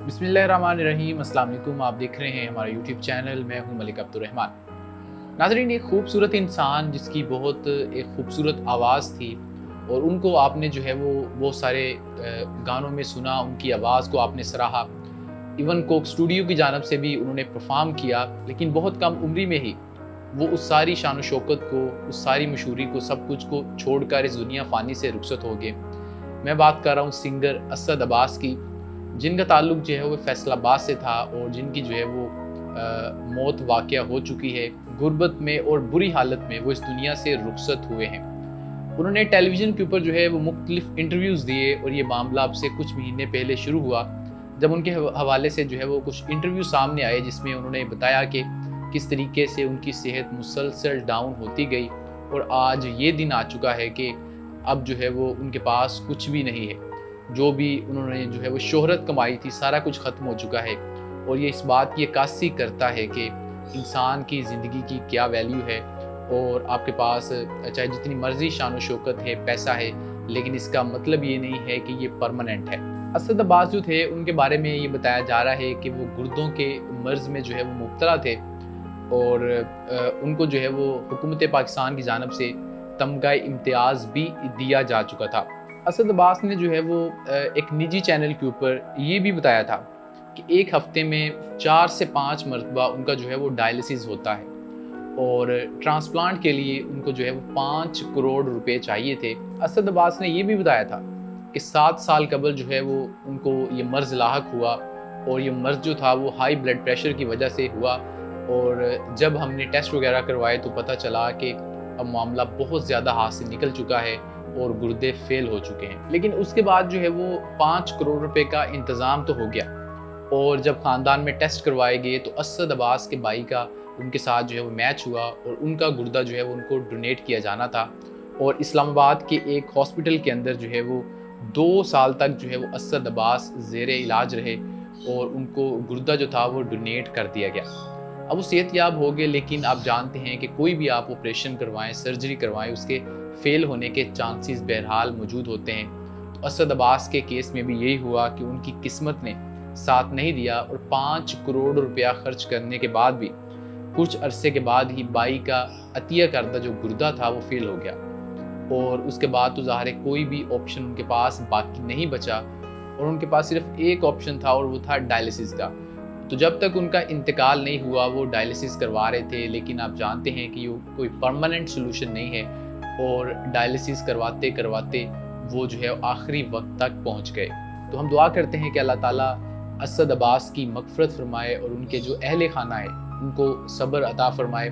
बिस्मिल्लाहिर्रहमानिर्रहीम। अस्सलाम वालेकुम। आप देख रहे हैं हमारा यूट्यूब चैनल। मैं हूं मलिक अब्दुर्रहमान। नाज़रीन, एक खूबसूरत इंसान जिसकी बहुत एक खूबसूरत आवाज़ थी और उनको आपने जो है वो बहुत सारे गानों में सुना, उनकी आवाज़ को आपने सराहा। इवन कोक स्टूडियो की जानब से भी उन्होंने परफॉर्म किया, लेकिन बहुत कम उम्री में ही वो उस सारी शान शौकत को, उस सारी मशहूरी को, सब कुछ को छोड़कर इस दुनिया फ़ानी से रुखसत हो गए। मैं बात कर रहा हूँ सिंगर असद अब्बास की, जिनका ताल्लुक जो है वो फैसलाबाद से था और जिनकी जो है वो मौत वाक़या हो चुकी है। गुर्बत में और बुरी हालत में वो इस दुनिया से रुखसत हुए हैं। उन्होंने टेलीविज़न के ऊपर जो है वो मुख्तलिफ इंटरव्यूज़ दिए और ये मामला अब से कुछ महीने पहले शुरू हुआ, जब उनके हवाले से जो है वो कुछ इंटरव्यू सामने आए, जिसमें उन्होंने बताया कि किस तरीके से उनकी सेहत मुसलसल डाउन होती गई और आज ये दिन आ चुका है कि अब जो है वो उनके पास कुछ भी नहीं है। जो भी उन्होंने जो है वो शोहरत कमाई थी, सारा कुछ ख़त्म हो चुका है और ये इस बात की अक्कासी करता है कि इंसान की ज़िंदगी की क्या वैल्यू है। और आपके पास चाहे जितनी मर्ज़ी शान व शौकत है, पैसा है, लेकिन इसका मतलब ये नहीं है कि ये परमानेंट है। असद अब्बास जो थे, उनके बारे में ये बताया जा रहा है कि वो गुर्दों के मर्ज़ में जो है वो मुब्तला थे और उनको जो है वो हुकूमत पाकिस्तान की जानिब से तमगा इम्तियाज़ भी दिया जा चुका था। असद अब्बास ने जो है वो एक निजी चैनल के ऊपर ये भी बताया था कि एक हफ़्ते में 4 से 5 मरतबा उनका जो है वो डायलिसिस होता है और ट्रांसप्लांट के लिए उनको जो है वो 5 करोड़ रुपए चाहिए थे। असद अब्बास ने ये भी बताया था कि 7 साल कबल जो है वो उनको ये मर्ज़ लाहक हुआ और ये मर्ज़ जो था वो हाई ब्लड प्रेशर की वजह से हुआ और जब हमने टेस्ट वगैरह करवाए तो पता चला कि अब मामला बहुत ज़्यादा हाथ से निकल चुका है और गुर्दे फेल हो चुके हैं। लेकिन उसके बाद जो है वो 5 करोड़ रुपए का इंतज़ाम तो हो गया और जब ख़ानदान में टेस्ट करवाए गए तो असद अब्बास के भाई का उनके साथ जो है वो मैच हुआ और उनका गुर्दा जो है वो उनको डोनेट किया जाना था और इस्लामाबाद के एक हॉस्पिटल के अंदर जो है वो 2 साल तक जो है वो असद अब्बास ज़ेरे इलाज रहे और उनको गुर्दा जो था वो डोनेट कर दिया गया। अब वो सेहतयाब हो गए, लेकिन आप जानते हैं कि कोई भी आप ऑपरेशन करवाएं, सर्जरी करवाएं, उसके फेल होने के चांसेस बहरहाल मौजूद होते हैं। तो असद अब्बास के केस में भी यही हुआ कि उनकी किस्मत ने साथ नहीं दिया और 5 करोड़ रुपया खर्च करने के बाद भी कुछ अरसे के बाद ही बाई का अतिया करदा जो गुर्दा था वो फेल हो गया और उसके बाद तो ज़ाहिर है कोई भी ऑप्शन उनके पास बाकी नहीं बचा और उनके पास सिर्फ एक ऑप्शन था और वो था डायलिसिस का। तो जब तक उनका इंतकाल नहीं हुआ वो डायलिसिस करवा रहे थे, लेकिन आप जानते हैं कि ये कोई परमानेंट सोल्यूशन नहीं है और डायलिसिस करवाते करवाते वो जो है आखिरी वक्त तक पहुंच गए। तो हम दुआ करते हैं कि अल्लाह ताला असद अब्बास की मग़फ़िरत फरमाए और उनके जो अहले खाना है उनको सब्र अता फरमाए।